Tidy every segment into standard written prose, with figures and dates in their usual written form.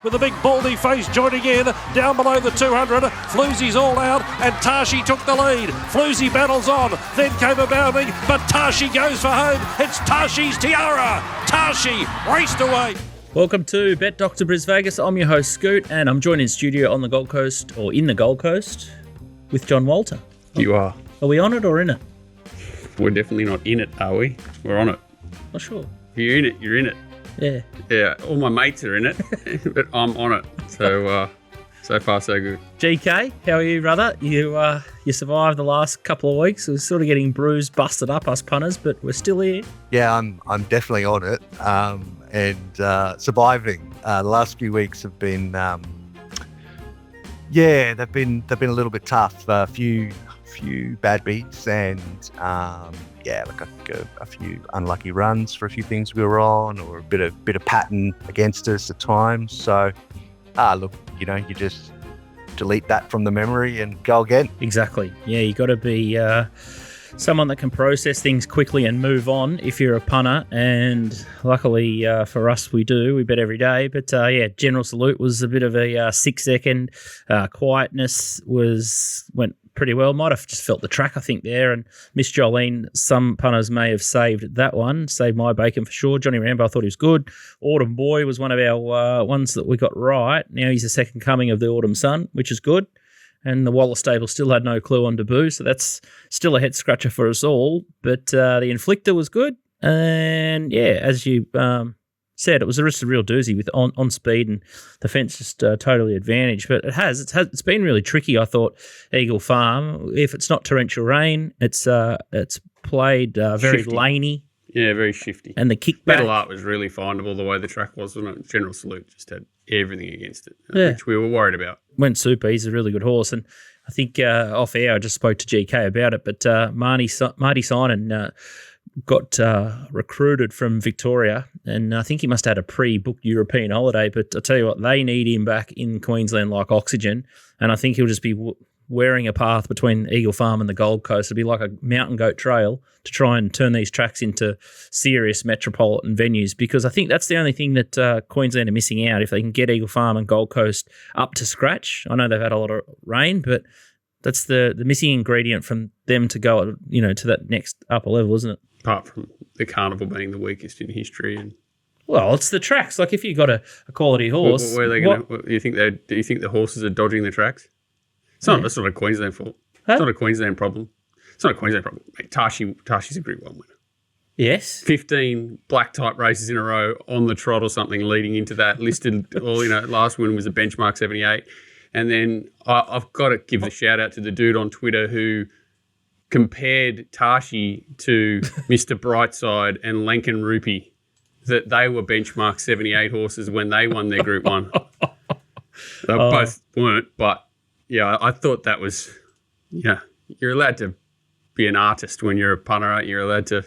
With a big baldy face joining in, down below the 200, Floozy's all out, and Tashi took the lead. Floozy battles on, then came a bounding, but Tashi goes for home. It's Tashi's tiara. Tashi raced away. Welcome to Bet Dr. Brisvegas. I'm your host, Scoot, and I'm joined in studio on the Gold Coast, or in the Gold Coast, with John Walter. You are. Are we on it or in it? We're definitely not in it, are we? We're on it. Not sure. If you're in it, you're in it. Yeah. Yeah, all my mates are in it, but I'm on it. So, so far so good. GK, how are you, brother? You survived the last couple of weeks. We're sort of getting bruised, busted up, us punters, but we're still here. Yeah, I'm definitely on it, and surviving. The last few weeks have been, they've been a little bit tough. A few bad beats, and a few unlucky runs for a few things we were on, or a bit of pattern against us at times. So, you just delete that from the memory and go again. Exactly. Yeah, you got to be someone that can process things quickly and move on if you're a punter. And luckily for us, we do. We bet every day. But General Salute was a bit of a 6-second. Quietness went pretty well. Might have just felt the track, I think, there. And Miss Jolene, some punters may have saved that one. Saved my bacon for sure. Johnny Rambo, I thought he was good. Autumn Boy was one of our ones that we got right. Now he's the second coming of the Autumn Sun, which is good. And the Waller stable still had no clue on debut, so that's still a head scratcher for us all. But the Inflictor was good. And as you said, it was just a real doozy with on speed, and the fence just totally advantaged. But it's been really tricky, I thought, Eagle Farm. If it's not torrential rain, it's played very Shifty. laney. Yeah, very shifty. And the kickback. Metal Art was really findable the way the track was, wasn't it? General Salute just had everything against it, which we were worried about. Went super. He's a really good horse. And I think off air, I just spoke to GK about it, but Marty Sinan got recruited from Victoria, and I think he must have had a pre-booked European holiday. But I tell you what, they need him back in Queensland like oxygen, and I think he'll just be wearing a path between Eagle Farm and the Gold Coast. It'll be like a mountain goat trail to try and turn these tracks into serious metropolitan venues, because I think that's the only thing that Queensland are missing out. If they can get Eagle Farm and Gold Coast up to scratch, I know they've had a lot of rain, but that's the missing ingredient from them to go, to that next upper level, isn't it? Apart from the Carnival being the weakest in history, and well, it's the tracks. Like if you got a quality horse, where are they going? Do you think the horses are dodging the tracks? It's not a Queensland fault. Huh? It's not a Queensland problem. It's not a Queensland problem. Mate, Tashi's a Group 1 winner. Yes. 15 black type races in a row on the trot or something leading into that. Listed, last win was a benchmark 78. And then I've got to give a shout out to the dude on Twitter who compared Tashi to Mr. Brightside and Lankan Rupee, that they were benchmark 78 horses when they won their Group 1. They both weren't, but yeah, I thought that was, you're allowed to be an artist when you're a punter, aren't you? You're allowed to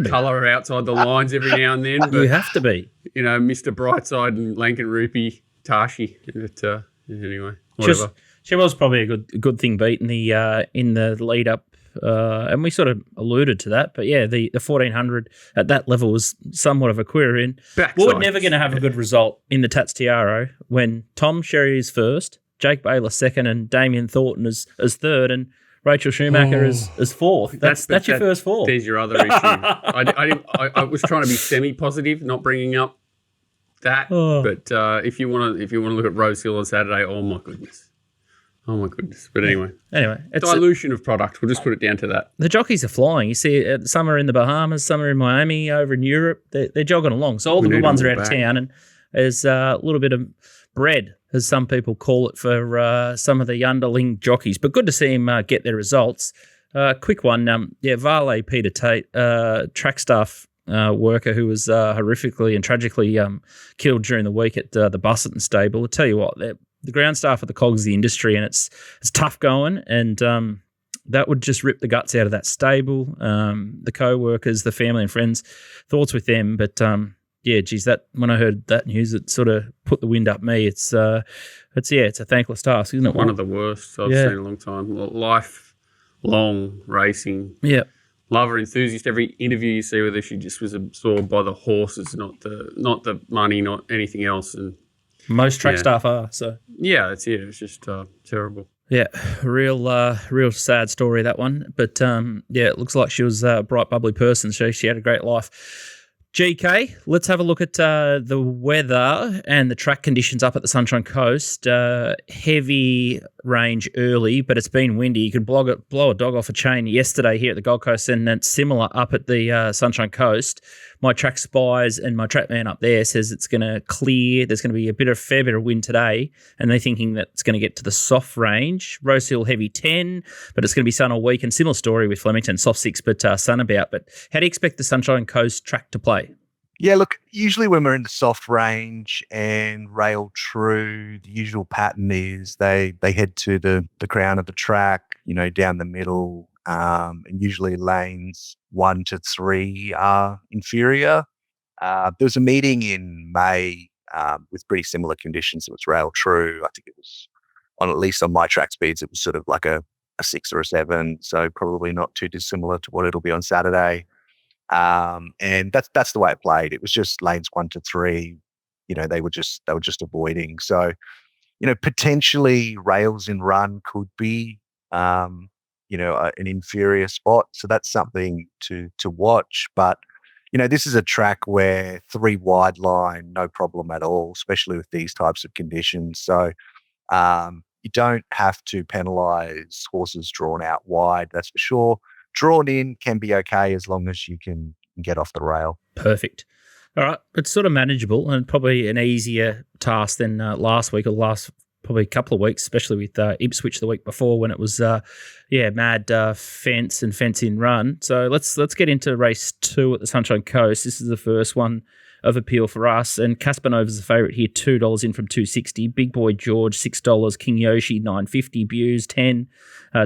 colour outside the lines every now and then. But, you have to be. Mr. Brightside and Lankan Rupee, Tashi. But, anyway, whatever. She was probably a good thing beat in the lead up, and we sort of alluded to that. But yeah, the 1400 at that level was somewhat of a query. We're never going to have a good result in the Tats Tiaro when Tom Sherry is first, Jake Baylor second, and Damien Thornton as third, and Rachel Schumacher as fourth. That's your first four. There's your other issue. I was trying to be semi-positive, not bringing up that. But if you want to look at Rose Hill on Saturday, oh my goodness. But anyway, it's dilution of product. We'll just put it down to that. The jockeys are flying. You see, some are in the Bahamas, some are in Miami, over in Europe. They're jogging along. So all the good ones are out of town, and there's a little bit of bread, as some people call it, for some of the underling jockeys. But good to see him get their results. Quick one, Varley Peter Tate, track staff worker who was horrifically and tragically killed during the week at the Busselton stable. I'll tell you what, the ground staff are the cogs of the industry, and it's tough going, and that would just rip the guts out of that stable. The co-workers, the family and friends, thoughts with them. But that when I heard that news, it sort of put the wind up me. It's a thankless task, isn't it? One of the worst I've seen in a long time. Lifelong racing. Yeah. Lover, enthusiast. Every interview you see with her, she just was absorbed by the horses, not the money, not anything else. And Most track Yeah. staff are. So Yeah, that's it. It's just terrible. yeah, real sad story, that one. But yeah, it looks like she was a bright, bubbly person. So she had a great life. GK, let's have a look at the weather and the track conditions up at the Sunshine Coast. Heavy range early, but it's been windy. You could blow a dog off a chain yesterday here at the Gold Coast, and it's similar up at the Sunshine Coast. My track spies and my track man up there says it's going to clear. There's going to be a fair bit of wind today, and they're thinking that it's going to get to the soft range. Rose Hill heavy 10, but it's going to be sun all week. And similar story with Flemington, soft 6, but sun about. But how do you expect the Sunshine Coast track to play? Yeah, look, usually when we're in the soft range and rail true, the usual pattern is they head to the crown of the track, down the middle, and usually lanes 1 to 3 are inferior. There was a meeting in May with pretty similar conditions. It was rail true. I think it was, at least on my track speeds, it was sort of like a 6 or a 7, so probably not too dissimilar to what it'll be on Saturday. And that's the way it played. It was just lanes 1 to 3. They were just avoiding. So, potentially rails in run could be, an inferior spot. So that's something to watch. But this is a track where 3 wide line, no problem at all, especially with these types of conditions. So, you don't have to penalise horses drawn out wide. That's for sure. Drawn in can be okay as long as you can get off the rail. Perfect. All right. It's sort of manageable and probably an easier task than last week or last probably couple of weeks, especially with Ipswich the week before when it was, mad fence and fence-in run. So let's get into race 2 at the Sunshine Coast. This is the first one of appeal for us. And Caspanova's the favourite here, $2 in from $2.60. Big Boy George, $6. King Yoshi, $9.50. Buse, $10.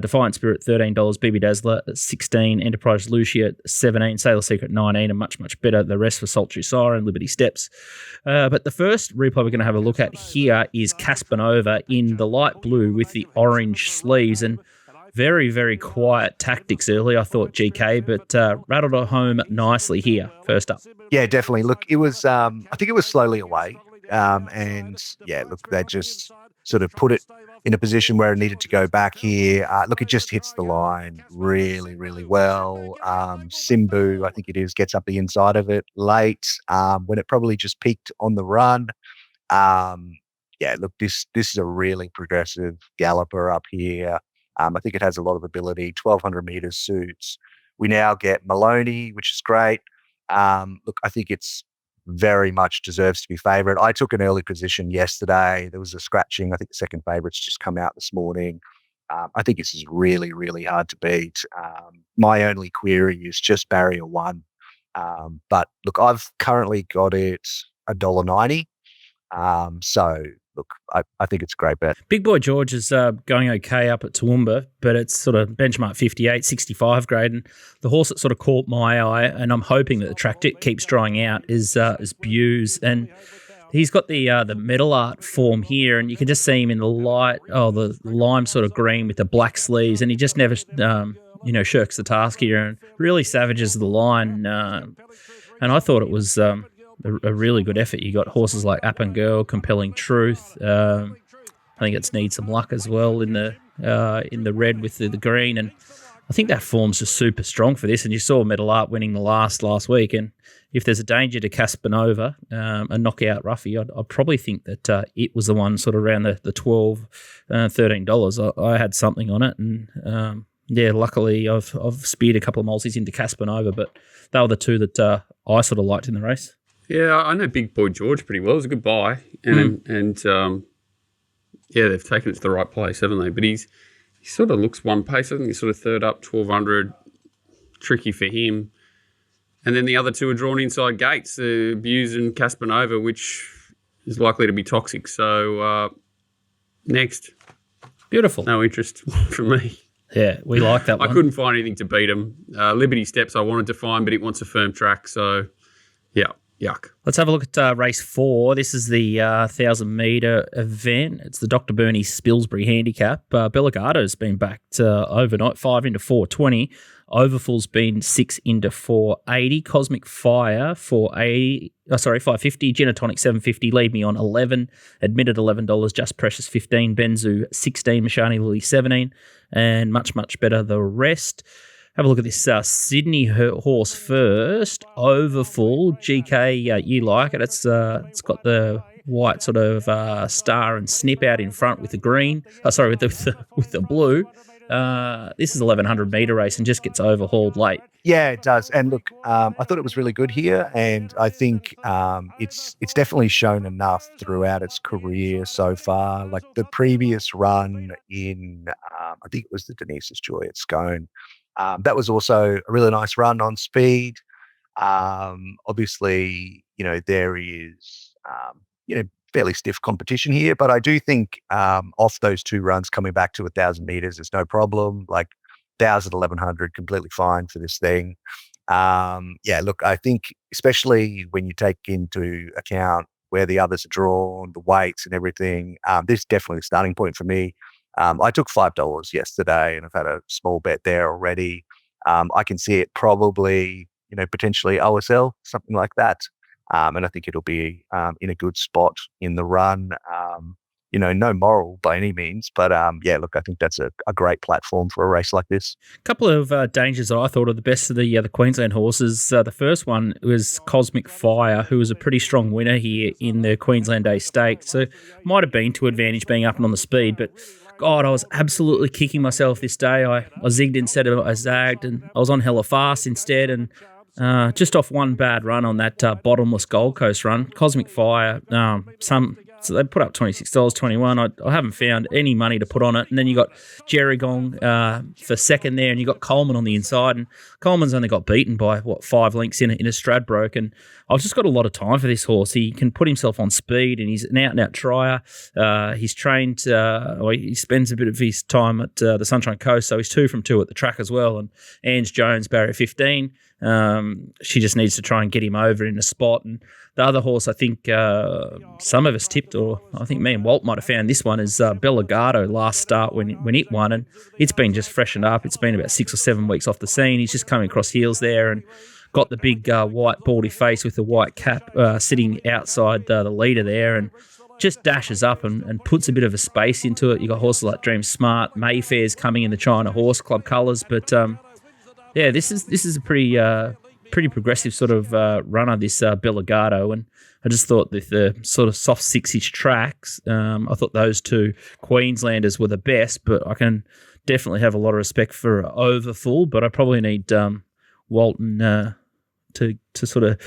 Defiant Spirit, $13. BB Dazzler, $16. Enterprise Lucia, $17. Sailor Secret, $19. And much, much better. The rest for Sultry Siren, Liberty Steps. But the first replay we're going to have a look at here is Caspanova in the light blue with the orange sleeves. And very, very quiet tactics early, I thought, GK, but rattled it home nicely here, first up. Yeah, definitely. Look, it was, I think it was slowly away. They just sort of put it in a position where it needed to go back here. It just hits the line really, really well. Simbu, I think it is, gets up the inside of it late when it probably just peaked on the run. This is a really progressive galloper up here. I think it has a lot of ability. 1,200 metres suits. We now get Maloney, which is great. I think it's very much deserves to be favourite. I took an early position yesterday. There was a scratching. I think the second favourite's just come out this morning. I think this is really, really hard to beat. My only query is just barrier 1. But look, I've currently got it $1.90. I think it's a great bet. Big Boy George is going okay up at Toowoomba, but it's sort of benchmark 58, 65 grade. And the horse that sort of caught my eye, and I'm hoping that the track keeps drying out, is Buse. And he's got the metal art form here, and you can just see him in the light, the lime sort of green with the black sleeves, and he just never, shirks the task here and really savages the line. And I thought it was a really good effort. You got horses like Up and Girl, Compelling Truth. I think it needs some luck as well in the red with the green, and I think that form's just super strong for this. And you saw Metal Art winning the last week, and if there's a danger to Caspanova, a knockout roughie, I'd probably think that it was the one sort of around the $12, $13. I had something on it, and luckily I've speared a couple of multis into Caspanova, but they were the two that I sort of liked in the race. Yeah, I know Big Boy George pretty well. It was a good buy, and they've taken it to the right place, haven't they? But he sort of looks one pace. I think he's sort of third up, 1,200, tricky for him. And then the other two are drawn inside gates, Buse and Caspanova, which is likely to be toxic. So next, beautiful. No interest from me. Yeah, we like that one. I couldn't find anything to beat him. Liberty Steps I wanted to find, but it wants a firm track. So, yeah. yuck. Let's have a look at race 4. This is the 1,000-metre event. It's the Dr. Bernie Spilsbury Handicap. Bellegardo's been backed overnight, 5 into 420. Overfull's been 6 into 480. Cosmic Fire 550. Genotonic 750. Lead Me On 11. Admitted $11. Just Precious 15. Benzu 16. Mashani Lily 17. And much, much better the rest. Have a look at this Sydney horse first. Overfull. GK, you like it. It's got the white sort of star and snip out in front with the green. With the blue. This is 1,100 metre race and just gets overhauled late. Yeah, it does. And look, I thought it was really good here, and I think it's definitely shown enough throughout its career so far. Like the previous run in, I think it was the Denise's Joy at Scone. That was also a really nice run on speed. Obviously, there is, fairly stiff competition here, but I do think off those 2 runs coming back to 1,000 metres is no problem. Like 1,000, 1,100, completely fine for this thing. Look, I think especially when you take into account where the others are drawn, the weights and everything, this is definitely a starting point for me. I took $5 yesterday and I've had a small bet there already. I can see it probably, potentially OSL, something like that. And I think it'll be in a good spot in the run. No moral by any means, but look, I think that's a great platform for a race like this. A couple of dangers that I thought are the best of the Queensland horses. The first one was Cosmic Fire, who was a pretty strong winner here in the Queensland Day Stakes. So might have been to advantage being up and on the speed, but God, I was absolutely kicking myself this day. I zigged instead of I zagged, and I was on hella fast instead, and just off one bad run on that bottomless Gold Coast run. Cosmic Fire, so they put up $26.21. I haven't found any money to put on it. And then you got Gerringong for second there, and you got Coleman on the inside. And Coleman's only got beaten by 5 lengths in a Stradbroke. And I've just got a lot of time for this horse. He can put himself on speed, and he's an out-and-out trier. He's trained. He spends a bit of his time at the Sunshine Coast, so he's 2 from 2 at the track as well. And Ange Jones, barrier 15. She just needs to try and get him over in a spot. And the other horse, I think some of us tipped, or I think me and Walt might have found this one, is Bellegardo last start when it won, and it's been just freshened up. It's been about 6 or 7 weeks off the scene. He's just coming across heels there and got the big white baldy face with the white cap sitting outside the leader there, and just dashes up and puts a bit of a space into it. You got horses like Dream Smart, Mayfair's coming in the China Horse Club colours, but this is a pretty progressive sort of runner, this Bellegardo, and I just thought that the sort of soft 6-inch tracks, I thought those 2 Queenslanders were the best, but I can definitely have a lot of respect for Overfull, but I probably need Walton to sort of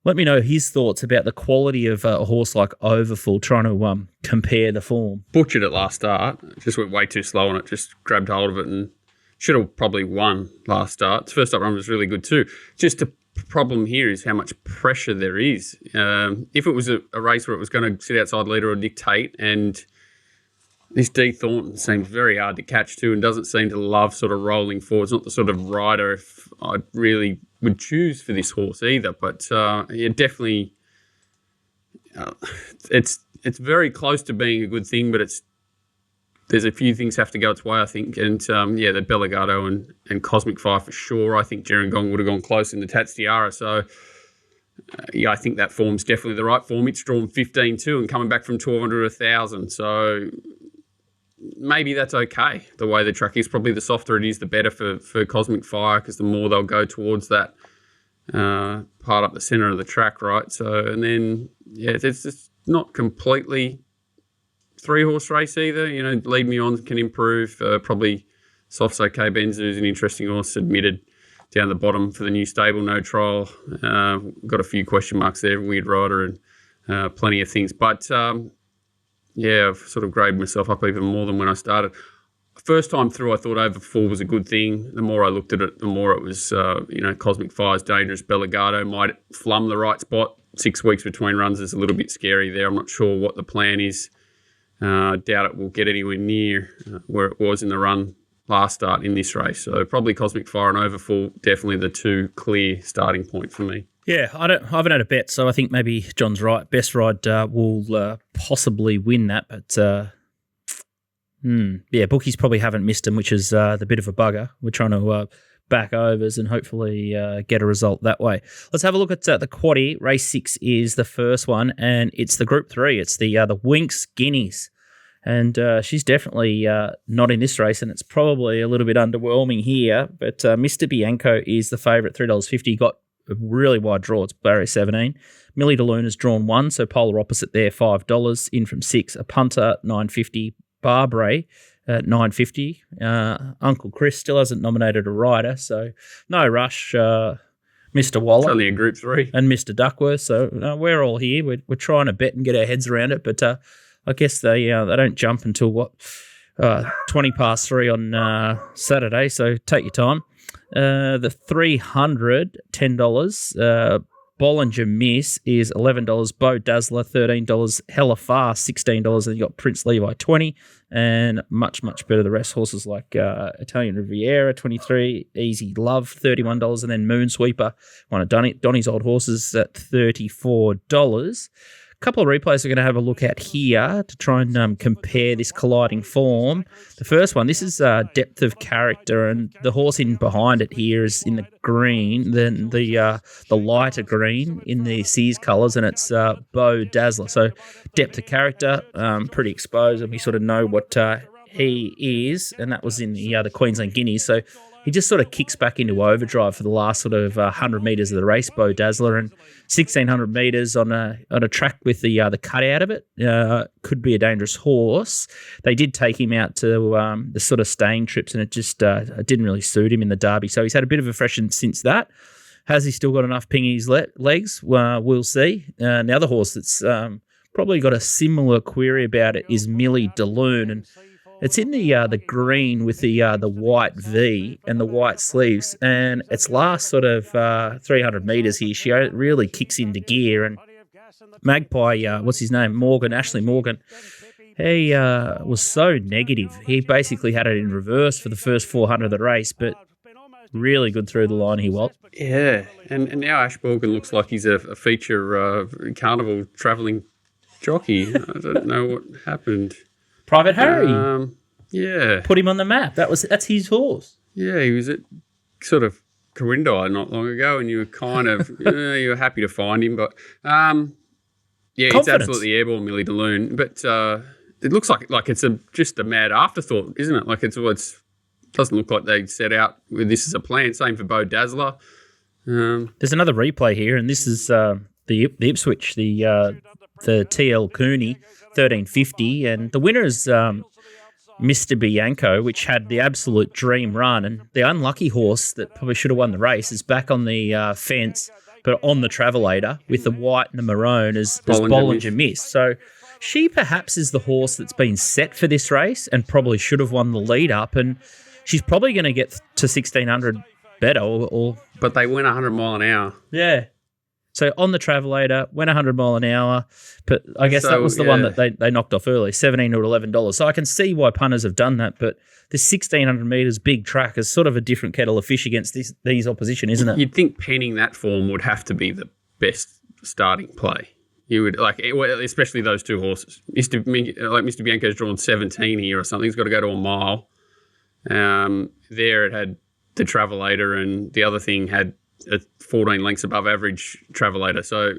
let me know his thoughts about the quality of a horse like Overfull, trying to compare the form. Butchered it last start, just went way too slow on it, just grabbed hold of it and should have probably won last start. The first up run was really good too. Just the problem here is how much pressure there is. If it was a race where it was going to sit outside leader or dictate, and this D Thornton seems very hard to catch too and doesn't seem to love sort of rolling forward. It's not the sort of rider if I really would choose for this horse either. But definitely it's very close to being a good thing, but there's a few things have to go its way, I think. And, the Bellegardo and Cosmic Fire for sure. I think Gerringong would have gone close in the Tats Tiara. So, I think that form's definitely the right form. It's drawn 15 too and coming back from 1,200 to 1,000. So, maybe that's okay. The way the track is, probably the softer it is, the better for Cosmic Fire, because the more they'll go towards that part up the centre of the track, right? So, and then, it's just not completely 3-horse race either. Lead Me On can improve. Probably Soft's okay. Benzu is an interesting horse, admitted down the bottom for the new stable, no trial. Got a few question marks there, weird rider and plenty of things. But, I've sort of graded myself up even more than when I started. First time through, I thought Overfull was a good thing. The more I looked at it, the more it was, Cosmic Fire's dangerous. Bellegardo might flum the right spot. 6 weeks between runs is a little bit scary there. I'm not sure what the plan is. Doubt it will get anywhere near where it was in the run last start in this race. So probably Cosmic Fire and Overfull, definitely the 2 clear starting point for me. Yeah, I haven't had a bet, so I think maybe John's right. Best Ride will possibly win that, but yeah, bookies probably haven't missed him, which is the bit of a bugger. We're trying to back overs and hopefully get a result that way. Let's have a look at the quaddie. Race 6 is the first one, and it's the Group 3. It's the Winx Guineas. And she's definitely not in this race, and it's probably a little bit underwhelming here. But Mr. Bianco is the favourite, $3.50. Got a really wide draw. It's barrier 17. Millie DeLune has drawn 1, so polar opposite there, $5. In from 6. A punter, $9.50. Barbary at $9.50. Uncle Chris still hasn't nominated a rider, so no rush. Mr. Waller. It's only in Group 3. And Mr. Duckworth. So we're all here. We're trying to bet and get our heads around it, but I guess they don't jump until 20 past 3 on Saturday. So take your time. The 300, $10. Bollinger Miss is $11. Bo Dazzler, $13. Hella Fast, $16. And you got Prince Levi, $20. And much better the rest. Horses like Italian Riviera, $23. Easy Love, $31. And then Moonsweeper, one of Donny's old horses, at $34. Couple of replays we're going to have a look at here to try and compare this colliding form. The first one, this is Depth of Character, and the horse in behind it here is in the green, then the lighter green in the Sears colours, and it's Bo Dazzler. So Depth of Character, pretty exposed, and we sort of know what he is, and that was in the Queensland Guineas. So he just sort of kicks back into overdrive for the last sort of 100 metres of the race, Bo Dazzler, and 1,600 metres on a track with the cutout of it. Could be a dangerous horse. They did take him out to the sort of staying trips, and it just didn't really suit him in the Derby. So he's had a bit of a freshen since that. Has he still got enough ping in his legs? We'll see. The other horse that's probably got a similar query about it is Millie DeLune, and it's in the green with the white V and the white sleeves, and its last sort of 300 metres here, she really kicks into gear. And Magpie, what's his name, Ashley Morgan, he was so negative. He basically had it in reverse for the first 400 of the race, but really good through the line he was. Yeah, and now Ash Morgan looks like he's a feature carnival travelling jockey. I don't know what happened. Private Harry. Yeah. Put him on the map. That's his horse. Yeah, he was at sort of Corinda not long ago, and you were kind of you were happy to find him, but yeah, it's absolutely airborne, Millie DeLune. But it looks like it's just a mad afterthought, isn't it? Like it doesn't look like they set out with this as a plan. Same for Bo Dazzler. There's another replay here, and this is the Ipswich, the TL Cooney, $13.50, and the winner is Mr. Bianco, which had the absolute dream run, and the unlucky horse that probably should have won the race is back on the fence, but on the Travelator with the white and the maroon as Bollinger Miss. So she perhaps is the horse that's been set for this race and probably should have won the lead up, and she's probably going to get to 1,600 better. But they went 100 mile an hour. Yeah. So on the Travelator, went 100 mile an hour, but I guess that was the one that they knocked off early, $17 to $11. So I can see why punters have done that, but this 1,600 metres big track is sort of a different kettle of fish against these opposition, isn't it? You'd think penning that form would have to be the best starting play. You would especially those two horses. Mr. Bianco's drawn 17 here or something. He's got to go to a mile. There it had the Travelator, and the other thing had a 14 lengths above average Travelator. So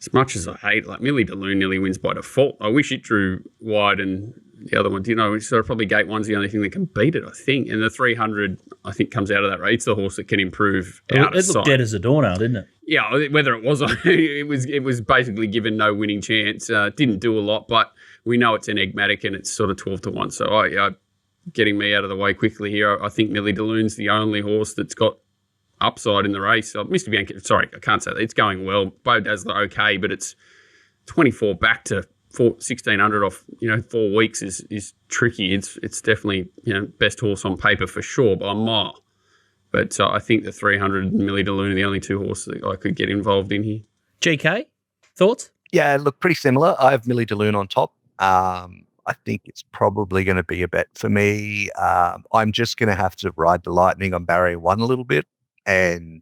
as much as I hate, Millie DeLune nearly wins by default. I wish it drew wide and the other one, sort of probably gate one's the only thing that can beat it, I think. And the 300, I think, comes out of that race. It's the horse that can improve out of sight. It looked dead as a doornail, didn't it? Yeah, whether it was, it was basically given no winning chance. Didn't do a lot, but we know it's enigmatic and it's sort of 12 to 1. So getting me out of the way quickly here, I think Millie DeLune's the only horse that's got upside in the race. Mr. Bianco, sorry, I can't say that. It's going well. Bo Dazzler, okay, but it's 24 back to 1,600 off, 4 weeks is tricky. It's definitely, best horse on paper for sure by a mile. But I think the 300 and Millie DeLune are the only two horses that I could get involved in here. GK, thoughts? Yeah, look, pretty similar. I have Millie DeLune on top. I think it's probably going to be a bet for me. I'm just going to have to ride the lightning on barrier 1 a little bit. And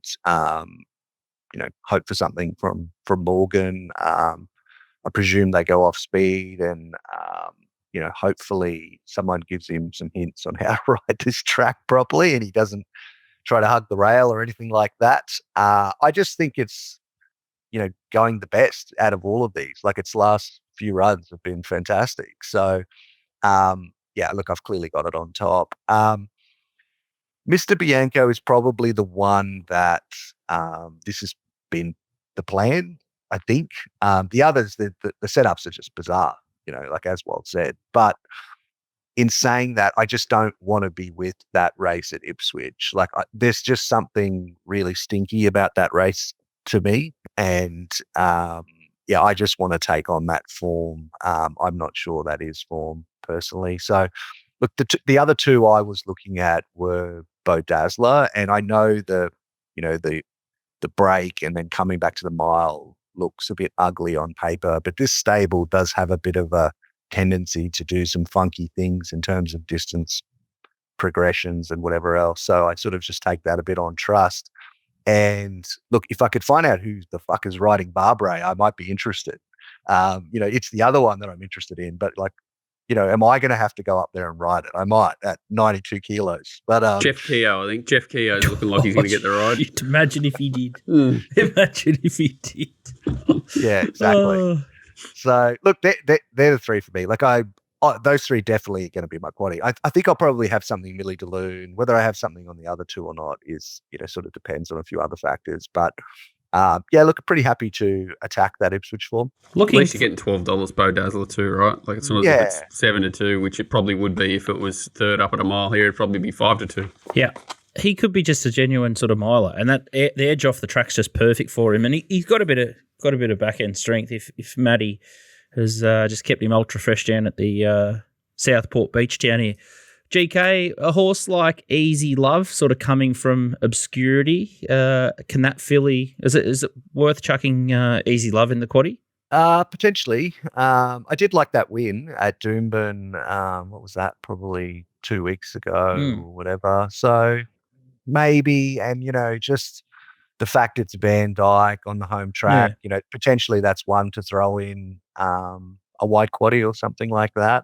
hope for something from Morgan. I presume they go off speed, and hopefully someone gives him some hints on how to ride this track properly, and he doesn't try to hug the rail or anything like that. I just think it's going the best out of all of these. Like, its last few runs have been fantastic. So look, I've clearly got it on top. Mr. Bianco is probably the one that this has been the plan, I think. The others, the setups are just bizarre, like as Walt said. But in saying that, I just don't want to be with that race at Ipswich. Like, there's just something really stinky about that race to me. And I just want to take on that form. I'm not sure that is form personally. So, look, the other two I was looking at were Bo Dazzler, and I know the break and then coming back to the mile looks a bit ugly on paper, but this stable does have a bit of a tendency to do some funky things in terms of distance progressions and whatever else. So I sort of just take that a bit on trust. And look, if I could find out who the fuck is riding Barbray, I might be interested. It's the other one that I'm interested in, but am I going to have to go up there and ride it? I might at 92 kilos. But Jeff Keogh, I think Jeff Keogh is looking like he's going to get the ride. Imagine if he did. Imagine if he did. Yeah, exactly. So look, they're the three for me. Like, those three definitely are going to be my quaddy. I think I'll probably have something Millie Daloon. Whether I have something on the other two or not is, sort of depends on a few other factors. But look, pretty happy to attack that Ipswich form. At least you're getting $12 Bo Dazzler too, right? Like, it's not as if it's 7-2, which it probably would be if it was third up at a mile here. It'd probably be 5-2. Yeah. He could be just a genuine sort of miler, and that the edge off the track's just perfect for him. And he's got a bit of back end strength. If Matty has just kept him ultra fresh down at the Southport Beach down here. GK, a horse like Easy Love, sort of coming from obscurity. Can that filly, is it worth chucking Easy Love in the quaddie? Potentially. I did like that win at Doomben. What was that? Probably 2 weeks ago or whatever. So maybe, and just the fact it's Van Dyke on the home track, potentially that's one to throw in a wide quaddie or something like that.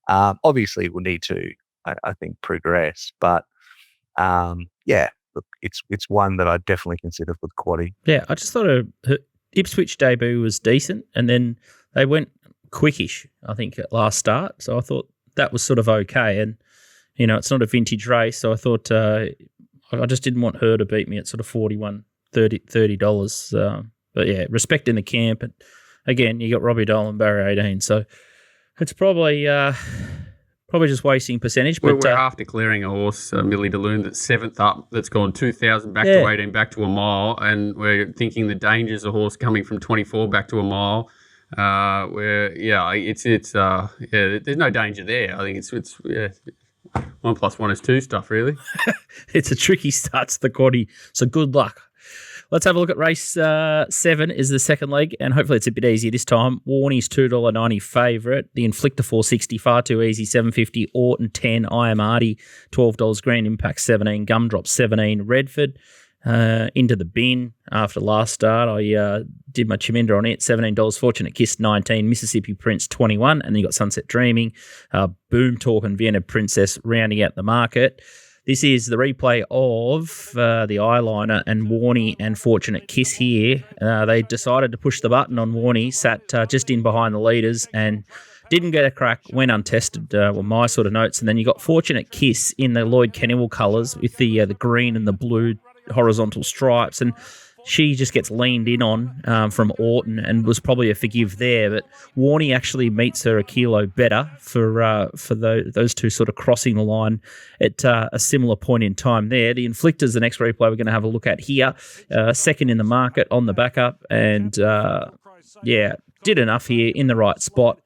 Obviously, we'll need to, I think, progress, but look, it's one that I definitely consider for the quaddie. Yeah, I just thought her Ipswich debut was decent, and then they went quickish, I think, at last start. So I thought that was sort of okay, and it's not a vintage race, so I thought I just didn't want her to beat me at sort of $41, $30. But yeah, respecting the camp, and again, you got Robbie Dolan, Barry 18, so it's probably just wasting percentage. But we're half declaring a horse, Millie Daloon, that's seventh up, that's gone 2,000 back to 18 back to a mile, and we're thinking the dangers of a horse coming from 24 back to a mile. There's no danger there. I think it's 1 + 1 is 2 stuff, really. It's a tricky start to the quaddie, so good luck. Let's have a look at race 7 is the second leg, and hopefully it's a bit easier this time. Warney's $2.90 favourite. The Inflictor $4.60, far too easy, $7.50. Orton 10, I Am Artie $12. Grand Impact 17, Gumdrop 17. Redford into the bin after last start. I did my Chiminder on it, $17. Fortunate Kiss 19, Mississippi Prince 21, and then you got Sunset Dreaming, Boom Talk and Vienna Princess rounding out the market. This is the replay of the Eyeliner and Warney and Fortunate Kiss here. They decided to push the button on Warney, sat just in behind the leaders and didn't get a crack, went untested, were my sort of notes. And then you got Fortunate Kiss in the Lloyd Kennewill colours with the green and the blue horizontal stripes. And she just gets leaned in on from Orton and was probably a forgive there. But Warney actually meets her a kilo better for those two sort of crossing the line at a similar point in time there. The Inflictor's the next replay we're going to have a look at here. Second in the market on the backup, and did enough here in the right spot.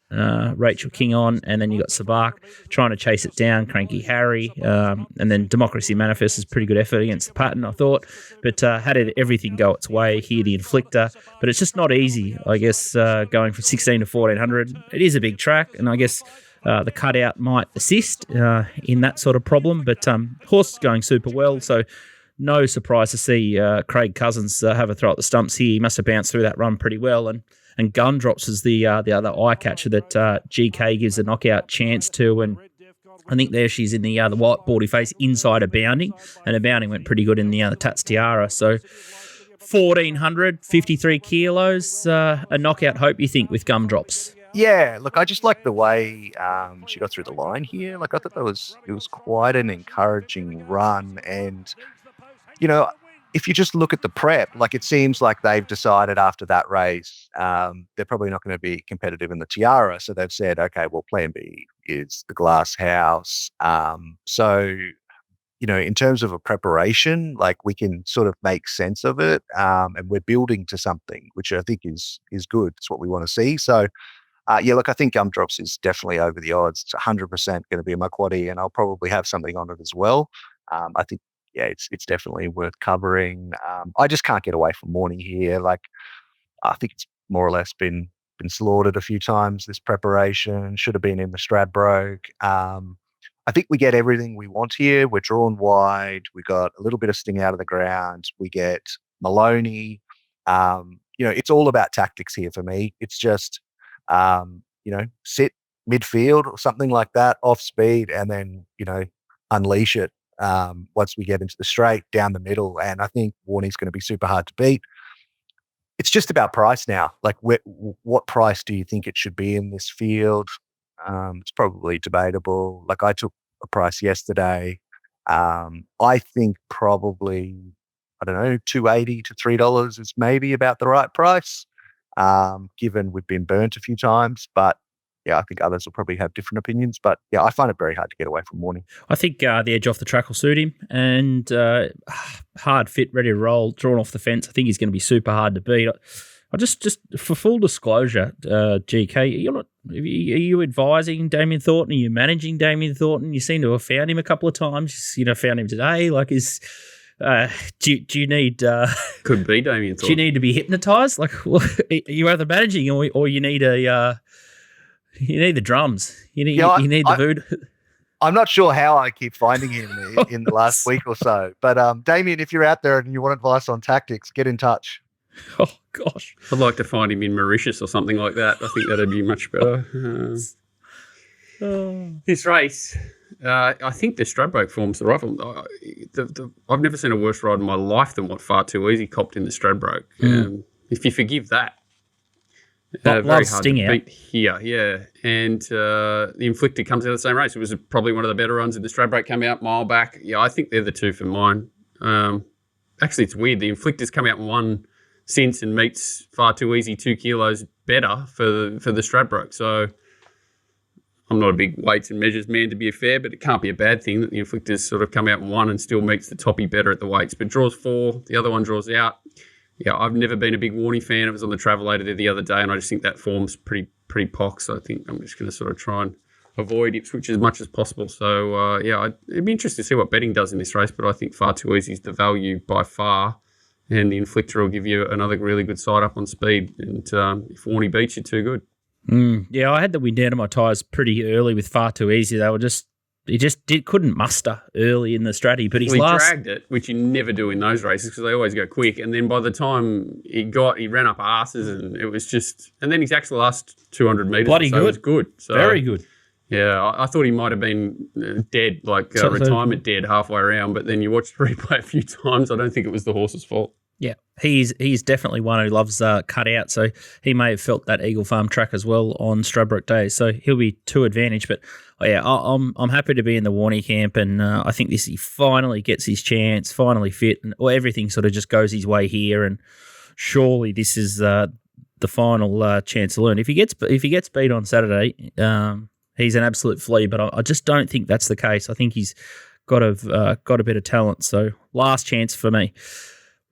Rachel King on, and then you got Sabak trying to chase it down, Cranky Harry, and then Democracy Manifest is pretty good effort against the pattern, I thought, but had everything go its way here, the Inflictor, but it's just not easy, I guess, going from 16 to 1400. It is a big track, and I guess the cutout might assist in that sort of problem, but horse is going super well, so no surprise to see Craig Cousins have a throw at the stumps here. He must have bounced through that run pretty well. And Gumdrops is the other eye catcher that GK gives a knockout chance to. And I think there she's in the white baldy face inside a bounding. And a bounding went pretty good in the Tats Tiara. So 1,400, 53 kilos. A knockout hope, you think, with Gumdrops? Yeah, look, I just like the way she got through the line here. Like, I thought it was quite an encouraging run. And, you know, if you just look at the prep, like, it seems like they've decided after that race, they're probably not going to be competitive in the Tiara. So they've said, okay, well, plan B is the Glasshouse. So, you know, in terms of a preparation, like, we can sort of make sense of it. And we're building to something, which I think is good. It's what we want to see. So, yeah, look, I think Gumdrops is definitely over the odds. It's 100% going to be my quaddie, and I'll probably have something on it as well. I think, yeah, it's definitely worth covering. I just can't get away from Morning here. Like, I think it's more or less been slaughtered a few times this preparation. Should have been in the Stradbroke. I think we get everything we want here. We're drawn wide. We got a little bit of sting out of the ground. We get Maloney. You know, it's all about tactics here for me. It's just, you know, sit midfield or something like that, off speed, and then, you know, unleash it once we get into the straight down the middle. And I think Warney's going to be super hard to beat. It's just about price now. Like, what price do you think it should be in this field? It's probably debatable. Like, I took a price yesterday. I think probably, I don't know, $2.80 to $3 is maybe about the right price, given we've been burnt a few times. But yeah, I think others will probably have different opinions. But yeah, I find it very hard to get away from Warning. I think the edge off the track will suit him, and hard fit, ready to roll, drawn off the fence. I think he's going to be super hard to beat. I just for full disclosure, GK, are you advising Damien Thornton? Are you managing Damien Thornton? You seem to have found him a couple of times. You know, found him today. Like, do you need could be Damien Thornton? Do you need to be hypnotised? Like, are you either managing or you need you need the drums. You need the voodoo. I'm not sure how I keep finding him in the last week or so. But Damien, if you're out there and you want advice on tactics, get in touch. Oh gosh, I'd like to find him in Mauritius or something like that. I think that'd be much better. This race, I think the Stradbroke form's the right one. I've never seen a worse ride in my life than what Far Too Easy copped in the Stradbroke. If you forgive that, very hard to beat here. Yeah, and the Inflicted comes out of the same race. It was probably one of the better runs in the Stradbroke. Came out mile back. Yeah, I think they're the two for mine. Actually, it's weird. The Inflictor's come out and won since and meets Far Too Easy 2 kilos better for the Stradbroke. So I'm not a big weights and measures man, to be fair, but it can't be a bad thing that the Inflictor's sort of come out and won and still meets the toppy better at the weights. But draws 4, the other one draws out. Yeah, I've never been a big Warney fan. It was on the Travelator there the other day, and I just think that form's pretty pox. So I think I'm just going to sort of try and avoid Ipswich as much as possible. So, it'd be interesting to see what betting does in this race, but I think Far Too Easy is the value by far, and the Inflictor will give you another really good side up on speed. And if Warney beats you, too good. Yeah, I had the wind down to my tyres pretty early with Far Too Easy. He couldn't muster early in the strategy, but he dragged it, which you never do in those races because they always go quick. And then by the time he ran up arses, and it was just. And then his actual last 200 metres was good. So, very good. Yeah, I thought he might have been dead, retirement dead halfway around. But then you watch the replay a few times. I don't think it was the horse's fault. Yeah, he's definitely one who loves cut out, so he may have felt that Eagle Farm track as well on Stradbroke days, so he'll be to advantage. But I'm happy to be in the Warney camp, and I think he finally gets his chance, finally fit, and everything sort of just goes his way here, and surely this is the final chance to learn. If he gets beat on Saturday, he's an absolute flea, but I just don't think that's the case. I think he's got a bit of talent, so last chance for me.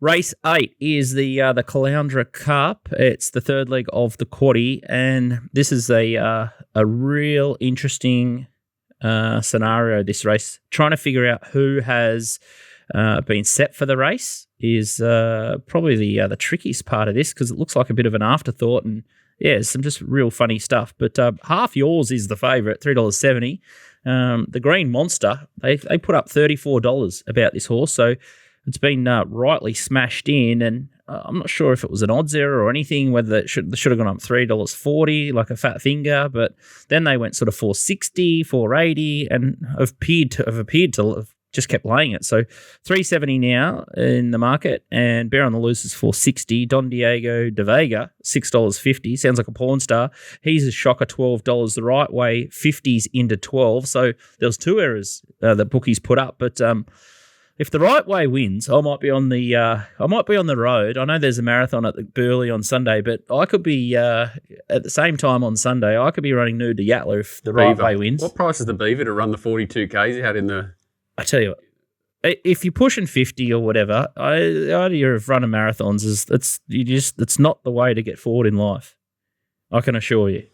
Race 8 is the Caloundra Cup. It's the third leg of the quaddie, and this is a real interesting scenario, this race. Trying to figure out who has been set for the race is probably the trickiest part of this, because it looks like a bit of an afterthought, and yeah, some just real funny stuff. But Half Yours is the favourite, $3.70. The Green Monster, they put up $34 about this horse, so it's been rightly smashed in, and I'm not sure if it was an odds error or anything, whether it should have gone up $3.40 like a fat finger, but then they went sort of $4.60, $4.80, and have appeared to have just kept laying it. So $3.70 now in the market, and Bear on the Loose is $4.60. Don Diego de Vega, $6.50. Sounds like a porn star. He's a shocker, $12 the right way, 50s into 12. So there was 2 errors that bookies put up, but if the right way wins, I might be on the road. I know there's a marathon at the Burleigh on Sunday, but I could be at the same time on Sunday. I could be running nude to Yatla if the right way wins. What price is the Beaver to run the 42Ks out in the? I tell you what, if you're pushing 50 or whatever, the idea of running marathons is it's not the way to get forward in life. I can assure you.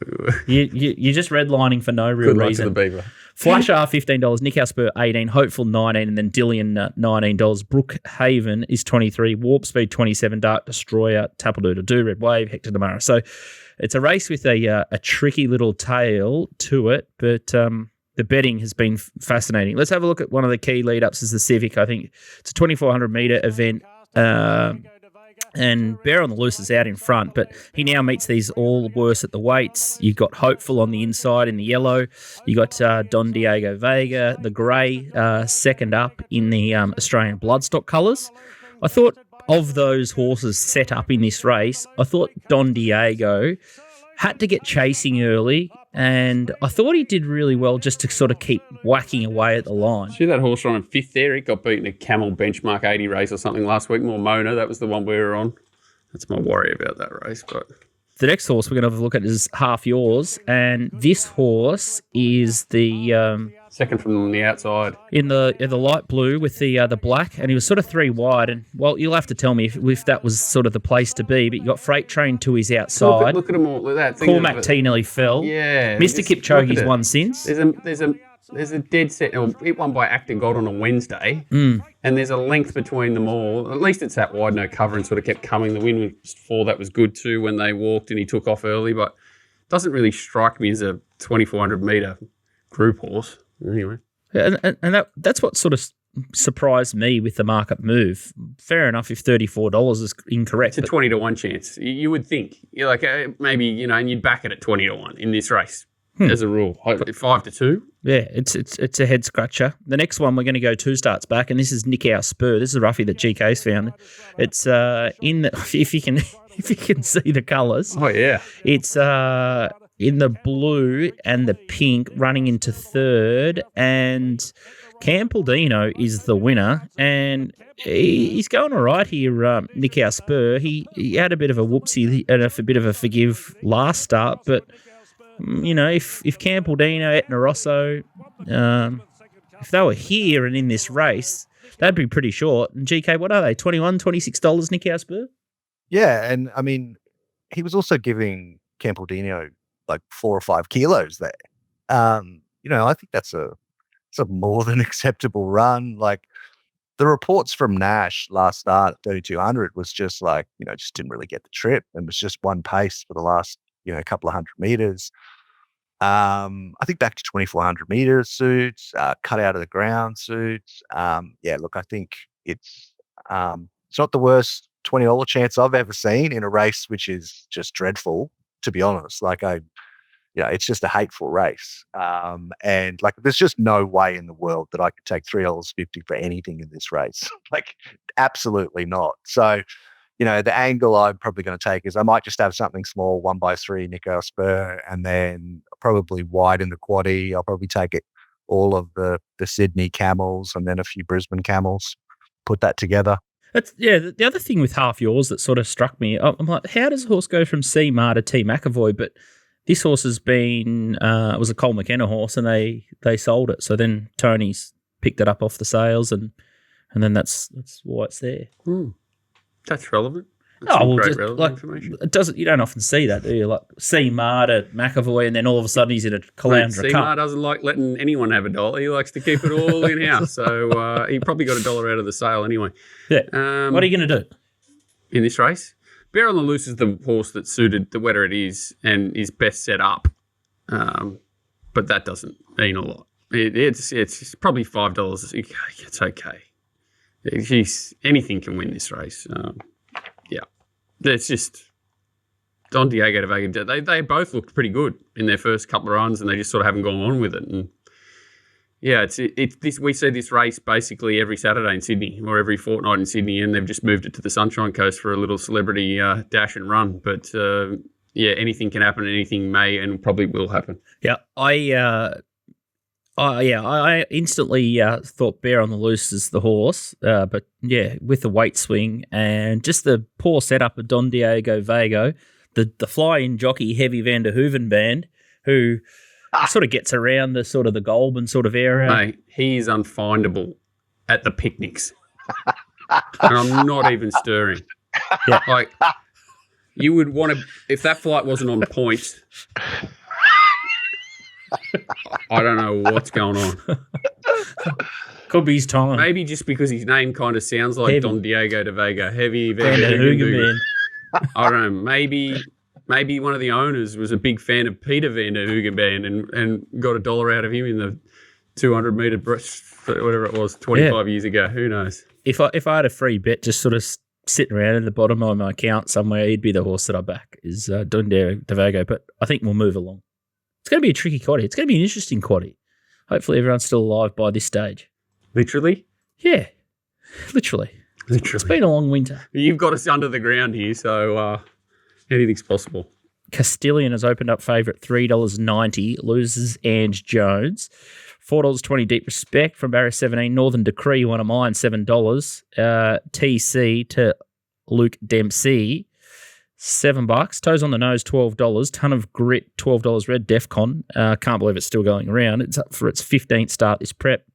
You're just redlining for no real Good luck reason. to the Beaver. Flash R $15, Nick Spur 18, Hopeful 19, and then Dillian $19. Brookhaven is 23, Warp Speed 27, Dark Destroyer, Tappledoodle, Do Red Wave, Hector Demara. So it's a race with a tricky little tail to it, but the betting has been fascinating. Let's have a look at one of the key lead-ups is the Civic. I think it's a 2,400-metre event. And Bear on the Loose is out in front, but he now meets these all worse at the weights. You've got Hopeful on the inside in the yellow. You got Don Diego Vega, the grey, second up in the Australian Bloodstock colours. I thought of those horses set up in this race, I thought Don Diego had to get chasing early, and I thought he did really well just to sort of keep whacking away at the line. See that horse running 5th there? He got beaten a Camel Benchmark 80 race or something last week. Mormona, that was the one we were on. That's my worry about that race. But the next horse we're going to have a look at is Half Yours, and this horse is the second from the outside in the light blue with the black, and he was sort of 3 wide. And well, you'll have to tell me if that was sort of the place to be. But you got Freight Train to his outside. Look at them all. Look at that. Cormac T nearly fell. Yeah, Mr. Kipchoge's won since. There's a dead set. It won by Acting God on a Wednesday, and there's a length between them all. At least it's that wide, no cover, and sort of kept coming. The wind before that was good too when they walked, and he took off early, but it doesn't really strike me as a 2,400 metre group horse. Anyway, and that's what sort of surprised me with the market move. Fair enough if $34 is incorrect. It's a 20 to 1 chance. You would think. You're like maybe and you'd back it at 20 to 1 in this race. As a rule, 5 to 2. Yeah, it's a head scratcher. The next one we're going to go 2 starts back, and this is Nick Spur. This is a roughie that GK's found. It's in the, if you can see the colours. Oh yeah, it's in the blue and the pink, running into 3rd, and Campbellino is the winner, and he's going all right here. Nick Spur. He had a bit of a whoopsie and a bit of a forgive last start, but. If Campbellino, Etna Rosso, if they were here and in this race, that'd be pretty short. And GK, what are they? $21, $26, Nick Spur? Yeah, and I mean, he was also giving Campbellino like 4 or 5 kilos there. I think that's a more than acceptable run. Like the reports from Nash last start at 3,200 was just like, just didn't really get the trip, and was just one pace for the last couple of 100 meters. I think back to 2,400 meters suits, cut out of the ground suits. I think it's not the worst $20 chance I've ever seen in a race, which is just dreadful, to be honest. Like it's just a hateful race. And like, there's just no way in the world that I could take $3.50 for anything in this race. Like, absolutely not. So, the angle I'm probably going to take is I might just have something small, 1x3, Nico Spur, and then probably wide in the quaddie. I'll probably take all of the Sydney Camels and then a few Brisbane Camels, put that together. The other thing with Half Yours that sort of struck me, I'm like, how does a horse go from C Mar to T McAvoy? But this horse has been, it was a Cole McKenna horse, and they sold it. So then Tony's picked it up off the sales, and then that's why it's there. That's relevant. That's great relevant information. It doesn't. You don't often see that, do you? Like C Mar to McAvoy, and then all of a sudden he's in a Caloundra Cup. C Mar doesn't like letting anyone have $1. He likes to keep it all in house. So he probably got $1 out of the sale anyway. Yeah. What are you going to do in this race? Bear on the Loose is the horse that suited the weather it is and is best set up, but that doesn't mean a lot. It's probably $5. It's okay. Anything can win this race. Yeah. It's just Don Diego de Vega. They both looked pretty good in their first couple of runs, and they just sort of haven't gone on with it. And yeah, it's this. We see this race basically every Saturday in Sydney or every fortnight in Sydney, and they've just moved it to the Sunshine Coast for a little celebrity dash and run. But yeah, anything can happen. Anything may and probably will happen. Yeah, I instantly thought Bear on the Loose is the horse, but yeah, with the weight swing and just the poor setup of Don Diego Vega, the fly-in jockey Heavy Van der Hooven band, who sort of gets around the sort of the Goulburn sort of area. Mate, he is unfindable at the picnics, and I'm not even stirring. Yeah. Like you would want to, if that flight wasn't on point. I don't know what's going on. Could be his time. Maybe just because his name kind of sounds like Heavy. Don Diego de Vega. Heavy Van der Hoogen band. I don't know. Maybe one of the owners was a big fan of Peter Van der Hoogen band and got $1 out of him in the 200-metre breast, whatever it was, 25 years ago. Who knows? If I had a free bet just sort of sitting around in the bottom of my account somewhere, he'd be the horse that I back, is Don Diego de Vega. But I think we'll move along. It's going to be a tricky quaddie. It's going to be an interesting quaddie. Hopefully everyone's still alive by this stage. Literally? Yeah, literally. It's been a long winter. You've got us under the ground here, so anything's possible. Castilian has opened up favourite $3.90, loses Ange Jones. $4.20 Deep Respect from Barrier 17. Northern Decree, one of mine, $7. TC to Luke Dempsey, $7. Toes on the Nose, $12. Ton of Grit, $12. Red Defcon. Can't believe it's still going around. It's up for its 15th start this prep.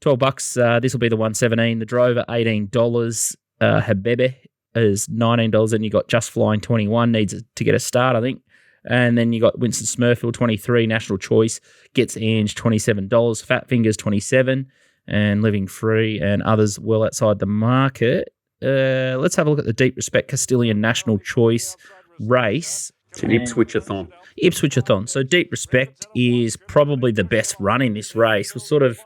$12. This will be the 117. The Drover, $18. Habebe is $19. Then you got Just Flying, 21. Needs to get a start, I think. And then you got Winston Smurfield, 23. National Choice gets Ange, $27. Fat Fingers, 27. And Living Free and others well outside the market. Let's have a look at the Deep Respect Castilian National Choice race. It's an Ipswich-a-thon. Ipswich-a-thon. So Deep Respect is probably the best run in this race. Was sort of,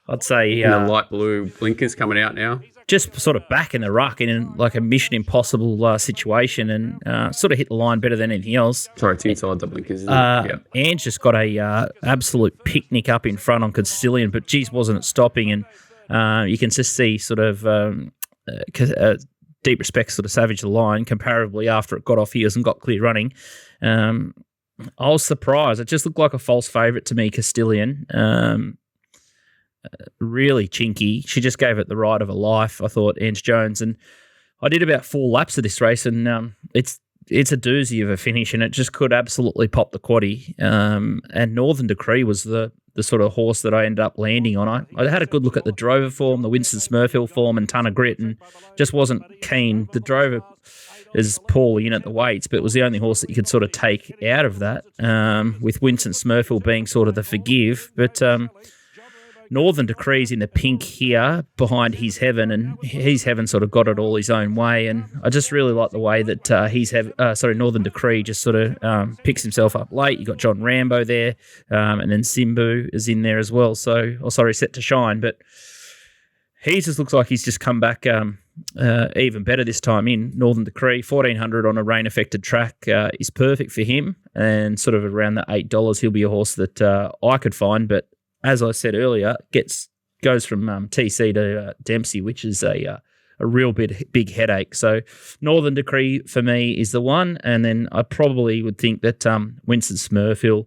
I'd say... the light blue blinkers coming out now. Just sort of back in the ruck in like a Mission Impossible situation and sort of hit the line better than anything else. Sorry, it's inside the blinkers, isn't it? Yeah. Ange just got a absolute picnic up in front on Castilian, but geez, wasn't it stopping? And you can just see sort of... Deep Respect sort of savaged the line comparably after it got off ears and got clear running. I was surprised. It just looked like a false favourite to me, Castilian. Really chinky. She just gave it the ride of her life, I thought, Ange Jones. And I did about 4 laps of this race, and it's a doozy of a finish, and it just could absolutely pop the quaddie. And Northern Decree was the sort of horse that I ended up landing on. I had a good look at the Drover form, the Winston Smurfield form, and Ton of Grit, and just wasn't keen. The Drover is poorly in at the weights, but it was the only horse that you could sort of take out of that, with Winston Smurfield being sort of the forgive. But Northern Decree's in the pink here behind His Heaven, and His Heaven sort of got it all his own way. And I just really like the way that Northern Decree just sort of picks himself up late. You got John Rambo there, and then Simbu is in there as well. So, set to shine. But he just looks like he's just come back even better this time in Northern Decree. 1,400 on a rain-affected track is perfect for him, and sort of around the $8, he'll be a horse that I could find, but as I said earlier, goes from TC to Dempsey, which is a real big headache. So Northern Decree for me is the one, and then I probably would think that Winston Smurfield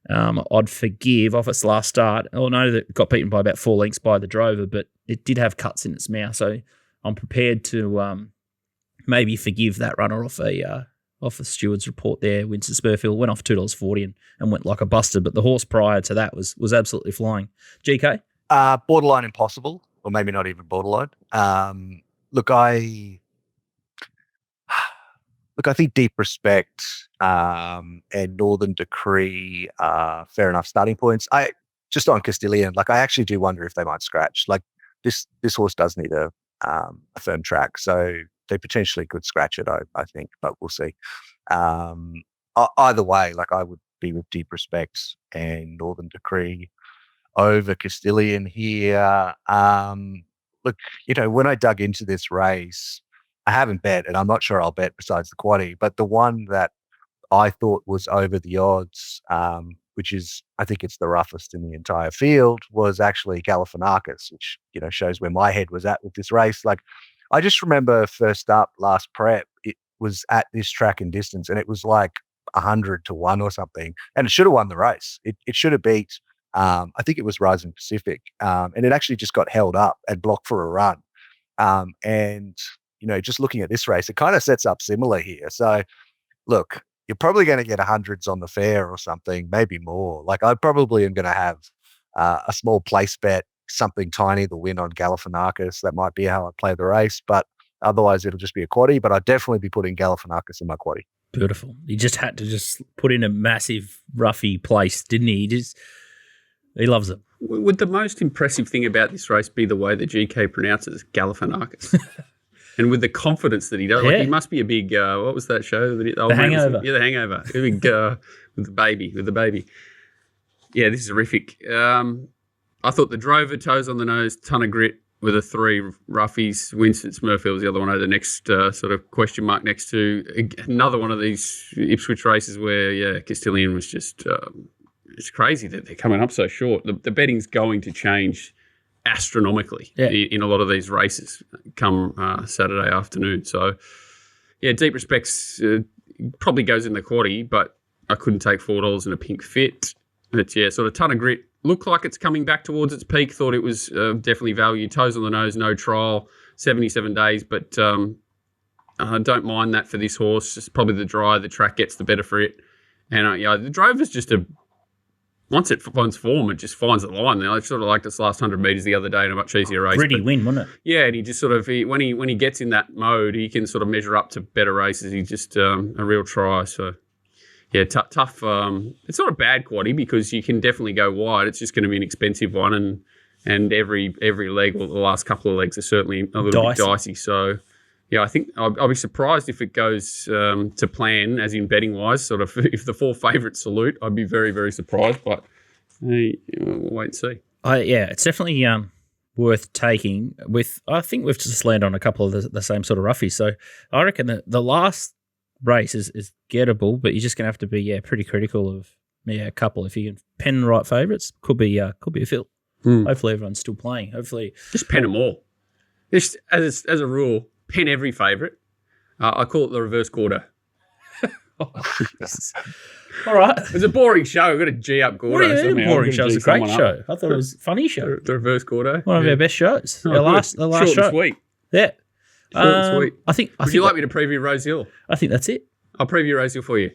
I'd forgive off its last start. I know that it got beaten by about 4 lengths by the Drover, but it did have cuts in its mouth, so I'm prepared to maybe forgive that runner off the steward's report there. Winston Smurfield went off $2.40 and went like a buster, but the horse prior to that was absolutely flying. GK? Borderline impossible, or maybe not even borderline. Look, I think Deep Respect and Northern Decree are fair enough starting points. I just on Castilian, I actually do wonder if they might scratch. This horse does need a firm track, so they potentially could scratch it, I think, but we'll see. Either way, I would be with Deep Respect and Northern Decree over Castilian here. look, when I dug into this race, I haven't bet, and I'm not sure I'll bet besides the quaddie, but the one that I thought was over the odds, which is, I think it's the roughest in the entire field, was actually Galifianakis, which, shows where my head was at with this race. Like, I just remember first up last prep, it was at this track and distance, and it was like 100-1 or something, and it should have won the race. It should have beat, I think it was Rising Pacific, and it actually just got held up and blocked for a run. And, just looking at this race, it kind of sets up similar here. So, look, you're probably going to get hundreds on the fair or something, maybe more. Like, I probably am going to have a small place bet, something tiny, the win on Galifianakis. That might be how I play the race, but otherwise it'll just be a quaddie. But I'd definitely be putting Galifianakis in my quaddie. Beautiful. He just had to just put in a massive roughy place, didn't he? He loves it. Would the most impressive thing about this race be the way the GK pronounces Galifianakis? And with the confidence that he does, like he must be a big. What was that show? The Hangover. The Hangover. A big with the baby. Yeah, this is horrific. I thought the Drover, toes on the nose, ton of grit with a 3 roughies. Winston Smurfield was the other one I had the next sort of question mark next to. Another one of these Ipswich races where Castilian was just. It's crazy that they're coming up so short. The betting's going to change astronomically in a lot of these races come Saturday afternoon. So, deep respects probably goes in the quaddie, but I couldn't take $4 in a pink fit. But, sort of ton of grit. Looked like it's coming back towards its peak. Thought it was definitely value. Toes on the nose, no trial, 77 days. But I don't mind that for this horse. Just probably the drier the track gets, the better for it. And, the Drover's just once it finds form, it just finds the line. I sort of like this last 100 metres the other day in a much easier race. Gritty win, wasn't it? Yeah, and he just sort of, when he gets in that mode, he can sort of measure up to better races. He's just a real try. So, tough. It's not a bad quaddie because you can definitely go wide. It's just going to be an expensive one, and every leg, or the last couple of legs, are certainly a little bit dicey. So, I think I'll be surprised if it goes to plan, as in betting-wise. Sort of, if the 4 favourites salute, I'd be very, very surprised. But we'll wait and see. It's definitely worth taking. I think we've just landed on a couple of the same sort of roughies. So I reckon the last race is gettable, but you're just going to have to be pretty critical of a couple. If you can pen the right favourites, could be a fill. Hopefully everyone's still playing. Hopefully just pen them all. Just as a rule. Pen every favourite. I call it the reverse quarter. All right. It's a boring show. We've got to G up Gordo. What do you mean a boring show? It's a great show. I thought it was a funny show. The reverse quarter. One of our best shows. The last Short show. And sweet. Yeah. Short and sweet. Would you like me to preview Rose Hill? I think that's it. I'll preview Rose Hill for you.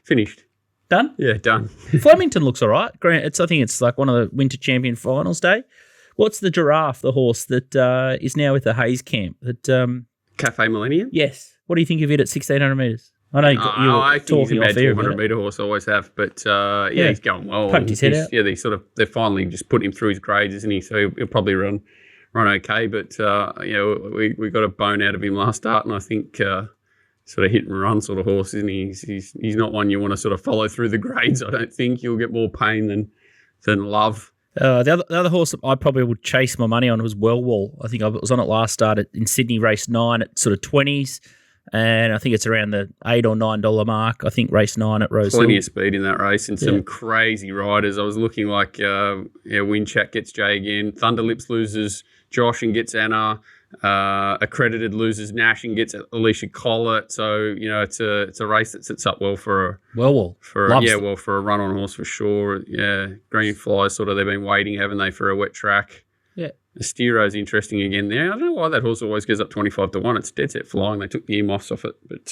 Finished. Done? Yeah, done. Flemington looks all right. I think it's like one of the Winter Champion Finals day. What's the Giraffe, the horse that is now with the Hayes camp? Cafe Millennium? Yes. What do you think of it at 1,600 metres? I know I think he's a bad 200 metre horse, I always have. But, he's going well. Poked his head out. Yeah, they're finally just put him through his grades, isn't he? So he'll probably run okay. But, we got a bone out of him last start, and I think sort of hit and run sort of horse, isn't he? He's not one you want to sort of follow through the grades, I don't think. You'll get more pain than love. The other horse that I probably would chase my money on was Wellwall. I think I was on it last start in Sydney, race 9 at sort of 20s, and I think it's around the $8 or $9 mark. I think race 9 at Rose Hill. Plenty of speed in that race and some crazy riders. I was looking like Winchat gets Jay again, Thunderlips loses Josh and gets Anna, Accredited loses Nash and gets Alicia Collett. So it's a race that sets up well for Wellwall. For a run on horse for sure. Yeah, Green Fly sort of, they've been waiting, haven't they, for a wet track. Yeah, Astero's interesting again there. I don't know why that horse always goes up 25-1. It's dead set flying. They took the earmuffs off it, but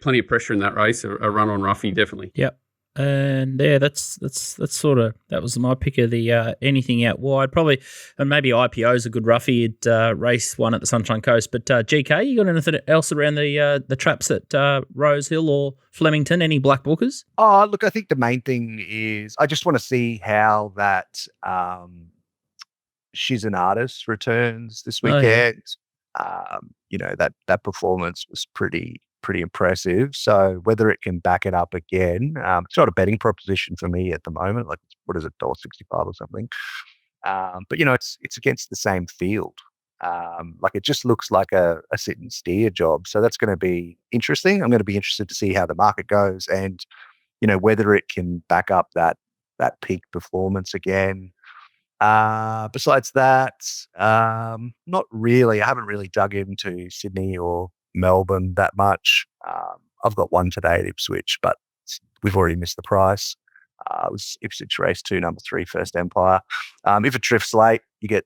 plenty of pressure in that race. A run on Ruffy definitely. Yep. And that's sort of, that was my pick of the anything out wide probably, and maybe IPO is a good roughie at race 1 at the Sunshine Coast. But GK, you got anything else around the traps at Rose Hill or Flemington? Any black bookers? Oh, look, I think the main thing is I just want to see how that She's an Artist returns this weekend. That performance was pretty impressive. So whether it can back it up again, it's not a betting proposition for me at the moment. Like, what is it, $1.65 or something? But it's against the same field. Like it just looks like a sit and steer job. So that's going to be interesting. I'm going to be interested to see how the market goes and, whether it can back up that peak performance again. Besides that, not really. I haven't really dug into Sydney or Melbourne that much. I've got one today at Ipswich, but we've already missed the price. It was Ipswich race 2, number 3, First Empire. If it drifts late, you get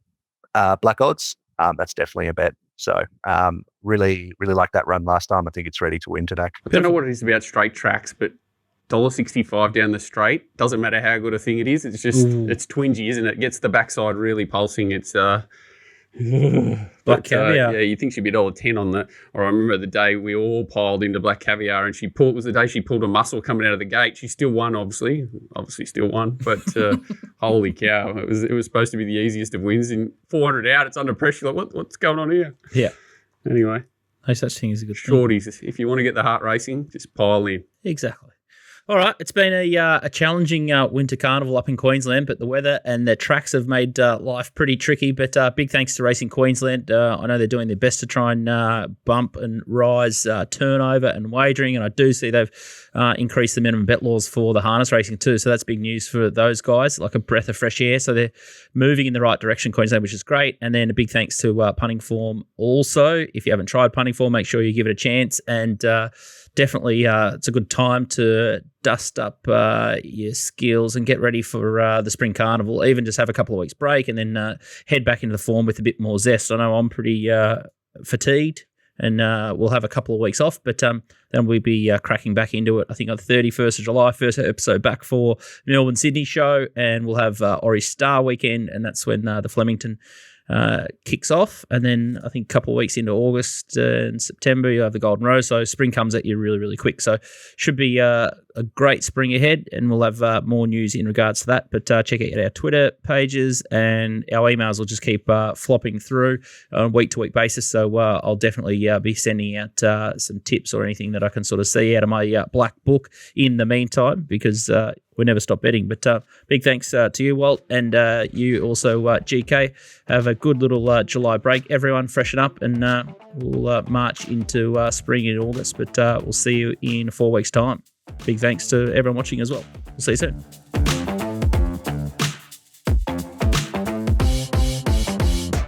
black odds. That's definitely a bet. So really, really like that run last time. I think it's ready to win today. I don't know what it is about straight tracks, but $1.65 down the straight, doesn't matter how good a thing it is. It's just, it's twingy, isn't it? It gets the backside really pulsing. It's Black Caviar. Yeah, you think she'd be $1.10 on that. Or I remember the day we all piled into Black Caviar and it was the day she pulled a muscle coming out of the gate. She still won, obviously still won, but holy cow, it was supposed to be the easiest of wins. In 400 out, it's under pressure. Like, what's going on here? Yeah. Anyway. No such thing as a good thing. Shorties, if you want to get the heart racing, just pile in. Exactly. All right, it's been a challenging winter carnival up in Queensland, but the weather and the tracks have made life pretty tricky. But big thanks to Racing Queensland. I know they're doing their best to try and bump and rise turnover and wagering, and I do see they've increased the minimum bet laws for the harness racing too, so that's big news for those guys, like a breath of fresh air. So they're moving in the right direction, Queensland, which is great. And then a big thanks to Punting Form also. If you haven't tried Punting Form, make sure you give it a chance, and definitely it's a good time to dust up your skills and get ready for the spring carnival. Even just have a couple of weeks break and then head back into the form with a bit more zest. I know I'm pretty fatigued, and we'll have a couple of weeks off, but then we'll be cracking back into it. I think on the 31st of July, first episode back for Melbourne-Sydney show, and we'll have Ori Star weekend, and that's when the Flemington kicks off. And then I think a couple of weeks into August and September, you have the Golden Rose. So spring comes at you really, really quick. So should be a great spring ahead, and we'll have more news in regards to that. But check out our Twitter pages, and our emails will just keep flopping through on a week-to-week basis. So I'll definitely be sending out some tips or anything that I can sort of see out of my black book in the meantime, because we never stop betting. But big thanks to you, Walt, and you also, GK. Have a good little July break, everyone. Freshen up, and we'll march into spring in August. But we'll see you in 4 weeks' time. Big thanks to everyone watching as well. We'll see you soon.